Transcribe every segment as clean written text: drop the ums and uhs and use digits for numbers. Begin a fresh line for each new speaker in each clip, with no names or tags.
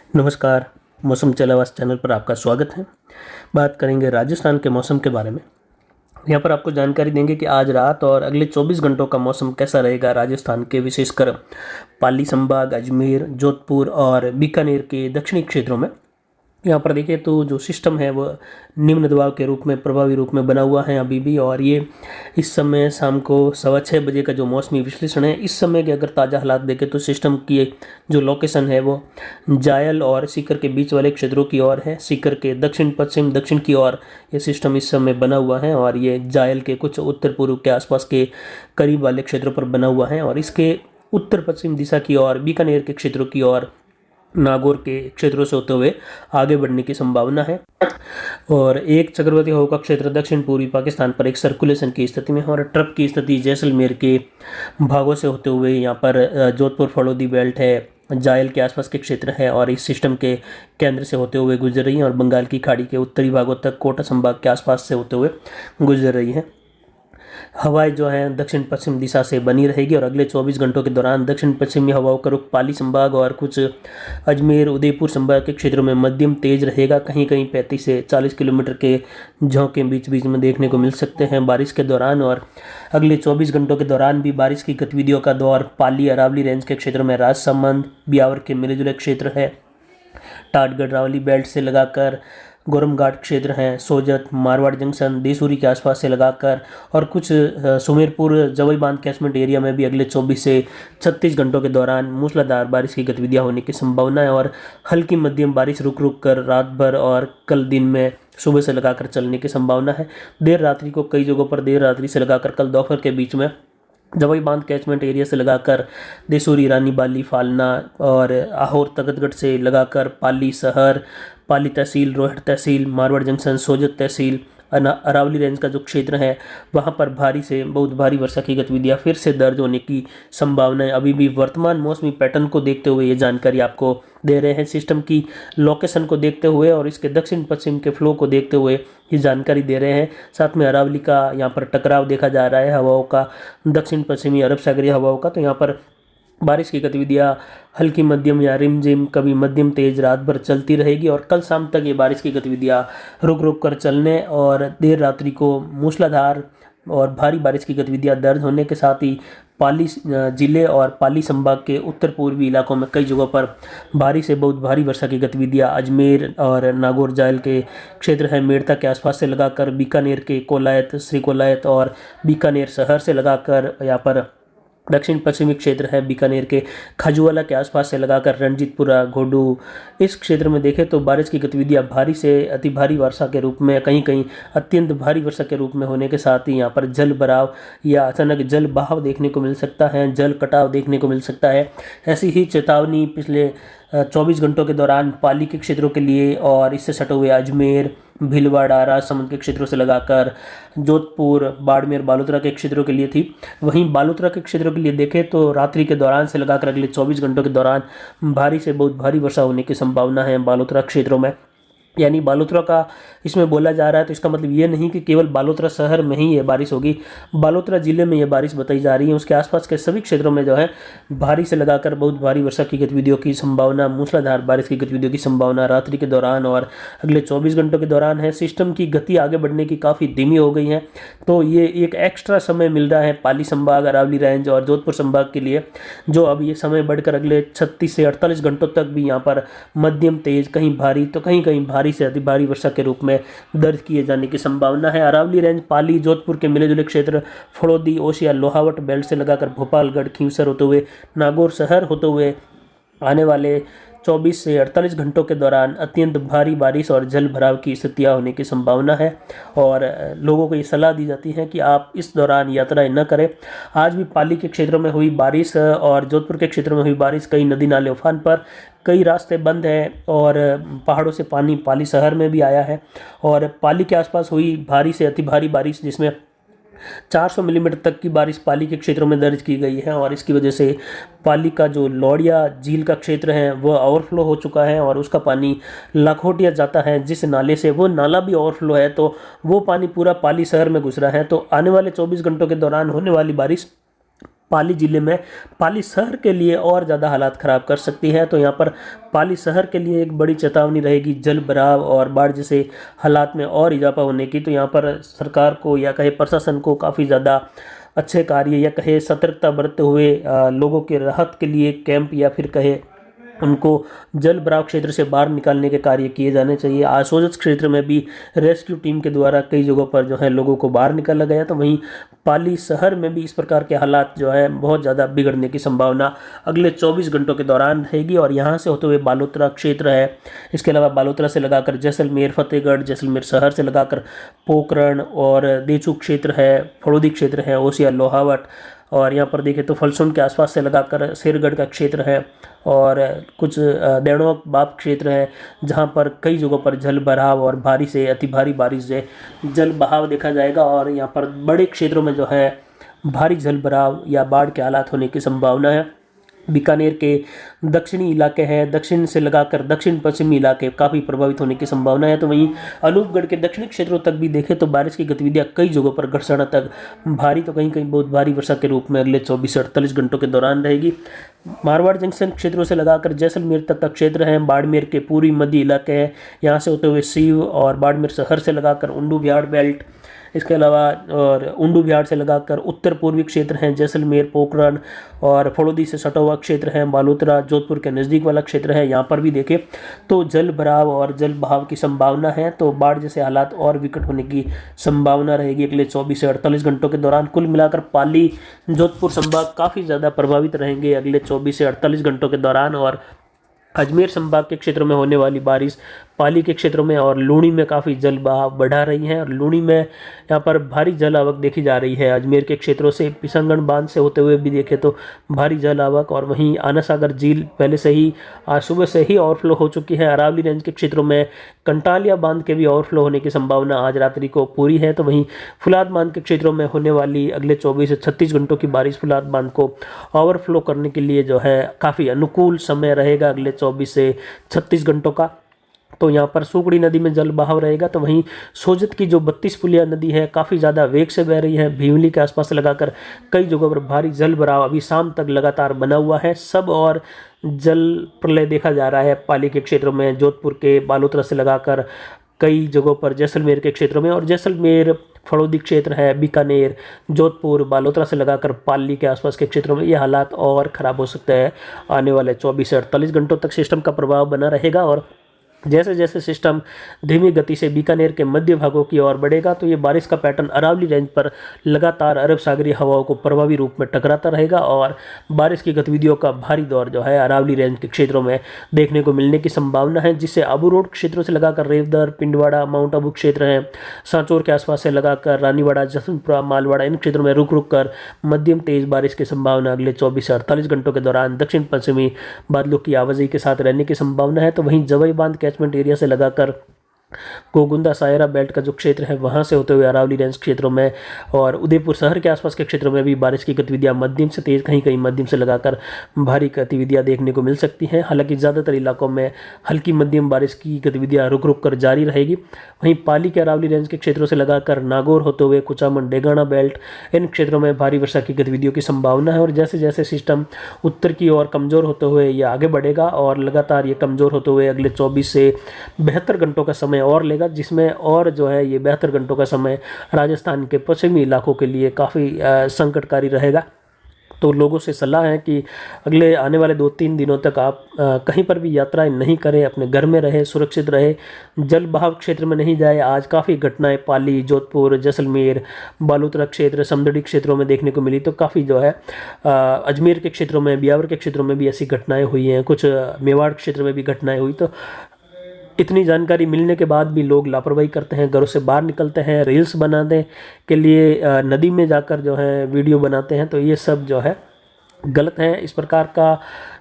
नमस्कार। मौसम चलावास चैनल पर आपका स्वागत है। बात करेंगे राजस्थान के मौसम के बारे में। यहाँ पर आपको जानकारी देंगे कि आज रात और अगले 24 घंटों का मौसम कैसा रहेगा राजस्थान के विशेषकर पाली संभाग, अजमेर, जोधपुर और बीकानेर के दक्षिणी क्षेत्रों में। यहाँ पर देखिए तो जो सिस्टम है वो निम्न दबाव के रूप में प्रभावी रूप में बना हुआ है अभी भी, और ये इस समय शाम को 6:15 बजे का जो मौसमी विश्लेषण है, इस समय के अगर ताज़ा हालात देखें तो सिस्टम की जो लोकेशन है वो जायल और सीकर के बीच वाले क्षेत्रों की ओर है। सीकर के दक्षिण पश्चिम दक्षिण की ओर ये सिस्टम इस समय बना हुआ है और ये जायल के कुछ उत्तर पूर्व के आसपास के करीब वाले क्षेत्रों पर बना हुआ है, और इसके उत्तर पश्चिम दिशा की ओर बीकानेर के क्षेत्रों की ओर नागौर के क्षेत्रों से होते हुए आगे बढ़ने की संभावना है। और एक चक्रवाती हवा का क्षेत्र दक्षिण पूर्वी पाकिस्तान पर एक सर्कुलेशन की स्थिति में है, और ट्रप की स्थिति जैसलमेर के भागों से होते हुए यहाँ पर जोधपुर फड़ौदी बेल्ट है, जायल के आसपास के क्षेत्र है, और इस सिस्टम के केंद्र से होते हुए गुजर रही है और बंगाल की खाड़ी के उत्तरी भागों तक कोटा संभाग के आसपास से होते हुए गुजर रही है। हवाएं जो है दक्षिण पश्चिम दिशा से बनी रहेगी, और अगले 24 घंटों के दौरान दक्षिण पश्चिमी हवाओं का रुख पाली संभाग और कुछ अजमेर उदयपुर संभाग के क्षेत्रों में मध्यम तेज रहेगा। कहीं कहीं 35 से 40 किलोमीटर के झोंके बीच बीच में देखने को मिल सकते हैं बारिश के दौरान। और अगले 24 घंटों के दौरान भी बारिश की गतिविधियों का दौर पाली अरावली रेंज के क्षेत्रों में राजसमंद ब्यावर के मिले जुले क्षेत्र है, टाटगढ़ रावली बेल्ट से लगाकर गोरम घाट क्षेत्र हैं, सोजत मारवाड़ जंक्शन देसूरी के आसपास से लगाकर, और कुछ सुमेरपुर जवई बांध कैचमेंट एरिया में भी अगले 24 से 36 घंटों के दौरान मूसलाधार बारिश की गतिविधियां होने की संभावना है। और हल्की मध्यम बारिश रुक रुक कर रात भर और कल दिन में सुबह से लगाकर चलने की संभावना है। देर रात्रि को कई जगहों पर देर रात्रि से लगाकर कल दोपहर के बीच में जवई बांध कैचमेंट एरिया से लगाकर देसूरी रानी बाली फालना और आहोर तगतगढ़ से लगाकर पाली शहर, पाली तहसील, रोहट तहसील, मारवाड़ जंक्शन, सोजत तहसील, अरावली रेंज का जो क्षेत्र है वहाँ पर भारी से बहुत भारी वर्षा की गतिविधियाँ फिर से दर्ज होने की संभावना है। अभी भी वर्तमान मौसमी पैटर्न को देखते हुए ये जानकारी आपको दे रहे हैं, सिस्टम की लोकेशन को देखते हुए और इसके दक्षिण पश्चिम के फ्लो को देखते हुए ये जानकारी दे रहे हैं। साथ में अरावली का यहाँ पर टकराव देखा जा रहा है हवाओं का, दक्षिण पश्चिमी अरब सागरीय हवाओं का। तो यहाँ पर बारिश की गतिविधियाँ हल्की मध्यम या रिमझिम कभी मध्यम तेज रात भर चलती रहेगी, और कल शाम तक ये बारिश की गतिविधियाँ रुक रुक कर चलने और देर रात्रि को मूसलाधार और भारी बारिश की गतिविधियाँ दर्ज होने के साथ ही पाली जिले और पाली संभाग के उत्तर पूर्वी इलाकों में कई जगहों पर भारी से बहुत भारी वर्षा की गतिविधियाँ अजमेर और नागौर जायल के क्षेत्र है मेड़ता के आसपास से लगाकर बीकानेर के कोलायत, श्री कोलायत और बीकानेर शहर से लगाकर यहाँ पर दक्षिण पश्चिमी क्षेत्र है बीकानेर के खजुवाला के आसपास से लगाकर रणजीतपुरा, घोडू, इस क्षेत्र में देखें तो बारिश की गतिविधियां भारी से अति भारी वर्षा के रूप में, कहीं कहीं अत्यंत भारी वर्षा के रूप में होने के साथ ही यहाँ पर जल भराव या अचानक जल बहाव देखने को मिल सकता है, जल कटाव देखने को मिल सकता है। ऐसी ही चेतावनी पिछले 24 घंटों के दौरान पाली के क्षेत्रों के लिए और इससे सटे हुए अजमेर, भीलवाड़ा, राजसमंद के क्षेत्रों से लगाकर जोधपुर, बाड़मेर, बालोतरा के क्षेत्रों के लिए थी। वहीं बालोतरा के क्षेत्रों के लिए देखें तो रात्रि के दौरान से लगाकर अगले 24 घंटों के दौरान भारी से बहुत भारी वर्षा होने की संभावना है बालोतरा क्षेत्रों में। यानी बालोतरा का इसमें बोला जा रहा है तो इसका मतलब ये नहीं कि केवल बालोतरा शहर में ही ये बारिश होगी, बालोतरा जिले में ये बारिश बताई जा रही है। उसके आसपास के सभी क्षेत्रों में जो है भारी से लगाकर बहुत भारी वर्षा की गतिविधियों की संभावना, मूसलाधार बारिश की गतिविधियों की संभावना रात्रि के दौरान और अगले 24 घंटों के दौरान है। सिस्टम की गति आगे बढ़ने की काफ़ी धीमी हो गई है, तो ये एक एक्स्ट्रा समय मिल रहा है पाली संभाग, अरावली रेंज और जोधपुर संभाग के लिए, जो अब ये समय बढ़कर अगले 36 से 48 घंटों तक भी यहाँ पर मध्यम तेज, कहीं भारी तो कहीं कहीं भारी से अति भारी वर्षा के रूप में दर्ज किए जाने की संभावना है। अरावली रेंज पाली जोधपुर के मिले जुले क्षेत्र फड़ौदी, ओसिया, लोहावट बेल्ट से लगाकर भोपालगढ़, खींवसर होते हुए नागौर शहर होते हुए आने वाले 24 से 48 घंटों के दौरान अत्यंत भारी बारिश और जल भराव की स्थितियाँ होने की संभावना है, और लोगों को ये सलाह दी जाती है कि आप इस दौरान यात्राएं न करें। आज भी पाली के क्षेत्रों में हुई बारिश और जोधपुर के क्षेत्रों में हुई बारिश, कई नदी नाले उफान पर, कई रास्ते बंद हैं और पहाड़ों से पानी पाली शहर में भी आया है। और पाली के आसपास हुई भारी से अति भारी बारिश जिसमें 400 मिलीमीटर तक की बारिश पाली के क्षेत्रों में दर्ज की गई है, और इसकी वजह से पाली का जो लौड़िया झील का क्षेत्र है वह ओवरफ्लो हो चुका है और उसका पानी लाखोटिया जाता है जिस नाले से, वो नाला भी ओवरफ्लो है, तो वो पानी पूरा पाली शहर में घुस रहा है। तो आने वाले 24 घंटों के दौरान होने वाली बारिश पाली ज़िले में पाली शहर के लिए और ज़्यादा हालात ख़राब कर सकती है। तो यहाँ पर पाली शहर के लिए एक बड़ी चेतावनी रहेगी जल भराव और बाढ़ जैसे हालात में और इजाफा होने की। तो यहाँ पर सरकार को या कहे प्रशासन को काफ़ी ज़्यादा अच्छे कार्य या कहे सतर्कता बरतते हुए लोगों के राहत के लिए कैंप या फिर कहे उनको जल भराव क्षेत्र से बाहर निकालने के कार्य किए जाने चाहिए। आशोचक क्षेत्र में भी रेस्क्यू टीम के द्वारा कई जगहों पर जो है लोगों को बाहर निकाला गया। तो वहीं पाली शहर में भी इस प्रकार के हालात जो है बहुत ज़्यादा बिगड़ने की संभावना अगले 24 घंटों के दौरान रहेगी। और यहाँ से होते हुए बालोतरा क्षेत्र है, इसके अलावा बालोतरा से लगाकर जैसलमेर, फतेहगढ़, जैसलमेर शहर से लगाकर पोखरण और देचू क्षेत्र है, फड़ौदी क्षेत्र है, ओसिया, लोहावट, और यहाँ पर देखें तो फलसुन के आसपास से लगाकर शेरगढ़ का क्षेत्र है और कुछ देणोक बाप क्षेत्र है, जहाँ पर कई जगहों पर जल भराव और भारी से अति भारी बारिश से जल बहाव देखा जाएगा। और यहाँ पर बड़े क्षेत्रों में जो है भारी जल भराव या बाढ़ के हालात होने की संभावना है। बीकानेर के दक्षिणी इलाके हैं, दक्षिण से लगाकर दक्षिण पश्चिमी इलाके काफ़ी प्रभावित होने की संभावना है। तो वहीं अनूपगढ़ के दक्षिणी क्षेत्रों तक भी देखें तो बारिश की गतिविधियां कई जगहों पर घर्षण तक भारी तो कहीं कहीं बहुत भारी वर्षा के रूप में अगले 24 से 48 घंटों के दौरान रहेगी। मारवाड़ जंक्शन क्षेत्रों से लगाकर जैसलमेर तक का क्षेत्र है, बाड़मेर के पूर्वी मध्य इलाके हैं, यहाँ से होते हुए सीव और बाड़मेर शहर से लगाकर उंडू बिहाड़ बेल्ट, इसके अलावा और उंडू बिहाड़ से लगाकर उत्तर पूर्वी क्षेत्र हैं, जैसलमेर, पोखरण और फड़ौदी से सटा हुआ क्षेत्र है, बालोतरा, जोधपुर के नज़दीक वाला क्षेत्र है। यहाँ पर भी देखें तो जल भराव और जल बहाव की संभावना है। तो बाढ़ जैसे हालात और विकट होने की संभावना रहेगी अगले 24 से 48 घंटों के दौरान। कुल मिलाकर पाली, जोधपुर संभाग काफ़ी ज़्यादा प्रभावित रहेंगे अगले 24 से 48 घंटों के दौरान। और अजमेर संभाग के क्षेत्रों में होने वाली बारिश पाली के क्षेत्रों में और लूणी में काफ़ी जल बहाव बढ़ा रही है। और लूणी में यहाँ पर भारी जल आवक देखी जा रही है। अजमेर के क्षेत्रों से पिसंगण बांध से होते हुए भी देखें तो भारी जल आवक, और वहीं आना सागर झील पहले से ही आज सुबह से ही ओवरफ्लो हो चुकी है। अरावली रेंज के क्षेत्रों में कंटालिया बांध के भी ओवरफ्लो होने की संभावना आज रात्रि को पूरी है। तो वहीं फुलाद बांध के क्षेत्रों में होने वाली अगले 24 से 36 घंटों की बारिश फुलाद बांध को ओवरफ्लो करने के लिए जो है काफ़ी अनुकूल समय रहेगा अगले 24 से 36 घंटों का। तो यहाँ पर सुगड़ी नदी में जल बहाव रहेगा। तो वहीं सोजत की जो 32 पुलिया नदी है काफ़ी ज़्यादा वेग से बह रही है, भीमली के आसपास लगाकर कई जगहों पर भारी जल भराव अभी शाम तक लगातार बना हुआ है। सब और जल प्रलय देखा जा रहा है पाली के क्षेत्रों में, जोधपुर के बालोतरा से लगाकर कई जगहों पर जैसलमेर के क्षेत्रों में, और जैसलमेर फड़ौदी क्षेत्र है, बीकानेर, जोधपुर, बालोतरा से लगाकर पाली के आसपास के क्षेत्रों में ये हालात और ख़राब हो सकते हैं। आने वाले 24 से 48 घंटों तक सिस्टम का प्रभाव बना रहेगा। और जैसे जैसे सिस्टम धीमी गति से बीकानेर के मध्य भागों की ओर बढ़ेगा तो ये बारिश का पैटर्न अरावली रेंज पर लगातार अरब सागरीय हवाओं को प्रभावी रूप में टकराता रहेगा। और बारिश की गतिविधियों का भारी दौर जो है अरावली रेंज के क्षेत्रों में देखने को मिलने की संभावना है, जिससे आबू रोड क्षेत्रों से लगाकर रेवदर, पिंडवाड़ा, माउंट आबू क्षेत्र हैं, सांचौर के आसपास से लगाकर रानीवाड़ा, जसवंतपुरा, मालवाड़ा, इन क्षेत्रों में रुक रुक कर मध्यम तेज बारिश की संभावना अगले 24 से 48 घंटों के दौरान दक्षिण पश्चिमी बादलों की आवाजाही के साथ रहने की संभावना है। तो वहीं जवई बांध कैचमेंट एरिया से लगाकर गोगुंदा सायरा बेल्ट का जो क्षेत्र है वहां से होते हुए अरावली रेंज क्षेत्रों में और उदयपुर शहर के आसपास के क्षेत्रों में भी बारिश की गतिविधियां मध्यम से तेज, कहीं कहीं मध्यम से लगाकर भारी गतिविधियां देखने को मिल सकती हैं। हालांकि ज़्यादातर इलाकों में हल्की मध्यम बारिश की गतिविधियां रुक रुक कर जारी रहेगी। वहीं पाली के अरावली रेंज के क्षेत्रों से लगाकर नागौर होते हुए कुचामन, डेगाना बेल्ट, इन क्षेत्रों में भारी वर्षा की गतिविधियों की संभावना है। और जैसे जैसे सिस्टम उत्तर की ओर कमज़ोर होते हुए ये आगे बढ़ेगा और लगातार ये कमज़ोर होते हुए अगले 24 से 72 घंटों का समय और लेगा, जिसमें और जो है ये 72 घंटों का समय राजस्थान के पश्चिमी इलाकों के लिए काफ़ी संकटकारी रहेगा। तो लोगों से सलाह है कि अगले आने वाले 2-3 दिनों तक आप कहीं पर भी यात्राएं नहीं करें, अपने घर में रहें, सुरक्षित रहें, जल बहाव क्षेत्र में नहीं जाए। आज काफ़ी घटनाएं पाली, जोधपुर, जैसलमेर, बालोतरा क्षेत्र, समदड़ी क्षेत्रों में देखने को मिली। तो काफ़ी जो है अजमेर के क्षेत्रों में, ब्यावर के क्षेत्रों में भी ऐसी घटनाएँ हुई हैं, कुछ मेवाड़ क्षेत्र में भी घटनाएँ हुई। तो इतनी जानकारी मिलने के बाद भी लोग लापरवाही करते हैं, घरों से बाहर निकलते हैं, रील्स बनाने के लिए नदी में जाकर जो है वीडियो बनाते हैं। तो ये सब जो है गलत है। इस प्रकार का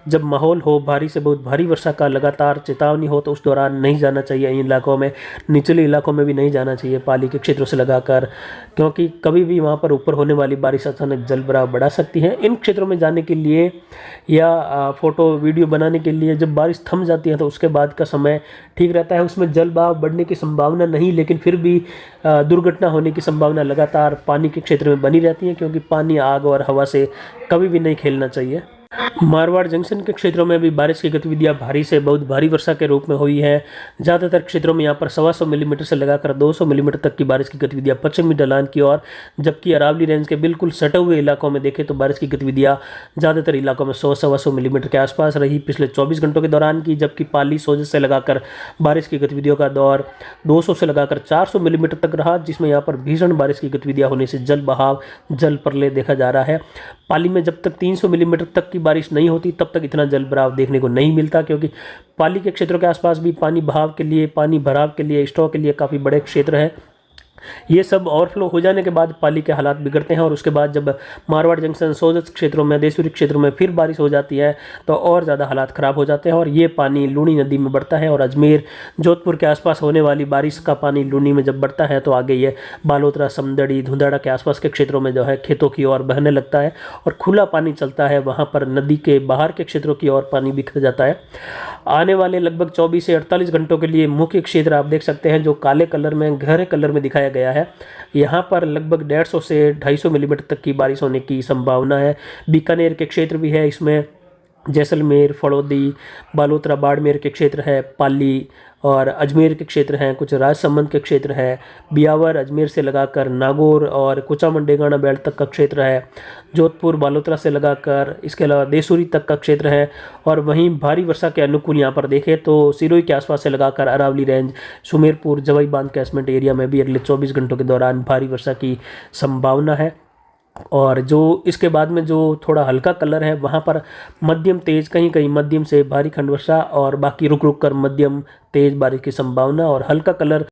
जब माहौल हो भारी से बहुत भारी वर्षा का, लगातार चेतावनी हो, तो उस दौरान नहीं जाना चाहिए इन इलाकों में। निचले इलाकों में भी नहीं जाना चाहिए पाली के क्षेत्रों से लगाकर, क्योंकि कभी भी वहाँ पर ऊपर होने वाली बारिश अचानक जल भराव बढ़ा सकती है। इन क्षेत्रों में जाने के लिए या फ़ोटो वीडियो बनाने के लिए जब बारिश थम जाती है तो उसके बाद का समय ठीक रहता है। उसमें जल बहाव बढ़ने की संभावना नहीं, लेकिन फिर भी दुर्घटना होने की संभावना लगातार पानी के क्षेत्र में बनी रहती है, क्योंकि पानी, आग और हवा से कभी भी नहीं खेलना चाहिए। मारवाड़ जंक्शन के क्षेत्रों में भी बारिश की गतिविधियां भारी से बहुत भारी वर्षा के रूप में हुई है। ज़्यादातर क्षेत्रों में यहाँ पर 125 मिलीमीटर से लगाकर 200 मिलीमीटर तक की बारिश की गतिविधियां पश्चिमी ढलान की ओर, जबकि अरावली रेंज के बिल्कुल सटे हुए इलाकों में देखें तो बारिश की गतिविधियां ज़्यादातर इलाकों में 100-125 मिलीमीटर के आसपास रही पिछले 24 घंटों के दौरान की, जबकि पाली सोजत से लगाकर बारिश की गतिविधियों का दौर 200 से लगाकर 400 मिलीमीटर तक रहा, जिसमें यहाँ पर भीषण बारिश की गतिविधियां होने से जल बहाव, जल प्रलय देखा जा रहा है। पाली में जब तक 300 मिलीमीटर तक की बारिश नहीं होती तब तक इतना जल भराव देखने को नहीं मिलता, क्योंकि पाली के क्षेत्रों के आसपास भी पानी भराव के लिए, स्टॉक के लिए काफ़ी बड़े क्षेत्र हैं। ये सब ओवरफ्लो हो जाने के बाद पाली के हालात बिगड़ते हैं, और उसके बाद जब मारवाड़ जंक्शन, सोजत क्षेत्रों में, देशपुरी क्षेत्रों में फिर बारिश हो जाती है तो और ज़्यादा हालात ख़राब हो जाते हैं, और ये पानी लूनी नदी में बढ़ता है। और अजमेर, जोधपुर के आसपास होने वाली बारिश का पानी लूनी में जब बढ़ता है तो आगे ये बालोतरा, समदड़ी, धुंधाड़ा के आसपास के क्षेत्रों में जो है खेतों की ओर बहने लगता है, और खुला पानी चलता है। वहाँ पर नदी के बाहर के क्षेत्रों की ओर पानी बिखर जाता है। आने वाले लगभग 24 से 48 घंटों के लिए मुख्य क्षेत्र आप देख सकते हैं, जो काले कलर में, गहरे कलर में दिखाया गया है। यहाँ पर लगभग 150 से 250 मिलीमीटर तक की बारिश होने की संभावना है। बीकानेर के क्षेत्र भी है इसमें, जैसलमेर, फड़ौदी, बालोतरा, बाड़मेर के क्षेत्र है, पाली और अजमेर के क्षेत्र हैं, कुछ राजसमंद के क्षेत्र है, बियावर, अजमेर से लगाकर नागौर और कुचामन डेगाना बेल्ट तक का क्षेत्र है, जोधपुर, बालोतरा से लगाकर इसके अलावा देसूरी तक का क्षेत्र है। और वहीं भारी वर्षा के अनुकूल यहाँ पर देखें तो सिरोही के आसपास से लगाकर अरावली रेंज, सुमेरपुर, जवाई बांध कैचमेंट एरिया में भी अगले 24 घंटों के दौरान भारी वर्षा की संभावना है। और जो इसके बाद में जो थोड़ा हल्का कलर है वहाँ पर मध्यम तेज, कहीं कहीं मध्यम से भारी खंड वर्षा, और बाकी रुक रुक कर मध्यम तेज बारिश की संभावना। और हल्का कलर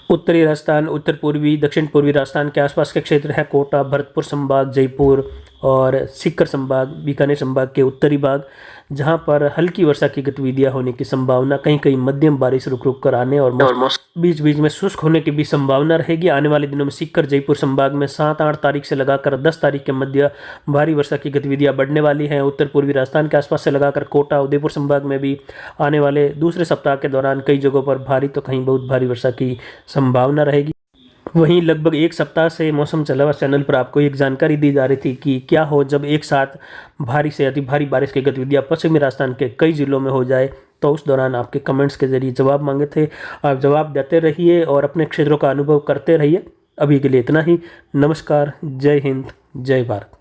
उत्तरी राजस्थान, उत्तर पूर्वी, दक्षिण पूर्वी राजस्थान के आसपास के क्षेत्र है, कोटा, भरतपुर संभाग, जयपुर और सीकर संभाग, बीकानेर संभाग के उत्तरी भाग, जहां पर हल्की वर्षा की गतिविधियां होने की संभावना, कहीं कहीं मध्यम बारिश रुक रुक कर आने और बीच बीच में शुष्क होने की भी संभावना रहेगी। आने वाले दिनों में सीकर, जयपुर संभाग में 7-8 तारीख से लगाकर 10 तारीख के मध्य भारी वर्षा की गतिविधियां बढ़ने वाली हैं। उत्तर पूर्वी राजस्थान के आसपास से लगाकर कोटा, उदयपुर संभाग में भी आने वाले दूसरे सप्ताह के दौरान कई जगहों पर भारी तो कहीं बहुत भारी वर्षा की संभावना रहेगी। वहीं लगभग एक सप्ताह से मौसम चला चैनल पर आपको एक जानकारी दी जा रही थी कि क्या हो जब एक साथ भारी से अति भारी बारिश की गतिविधियां पश्चिमी राजस्थान के कई जिलों में हो जाए। तो उस दौरान आपके कमेंट्स के जरिए जवाब मांगे थे। आप जवाब देते रहिए और अपने क्षेत्रों का अनुभव करते रहिए। अभी के लिए इतना ही। नमस्कार, जय हिंद, जय भारत।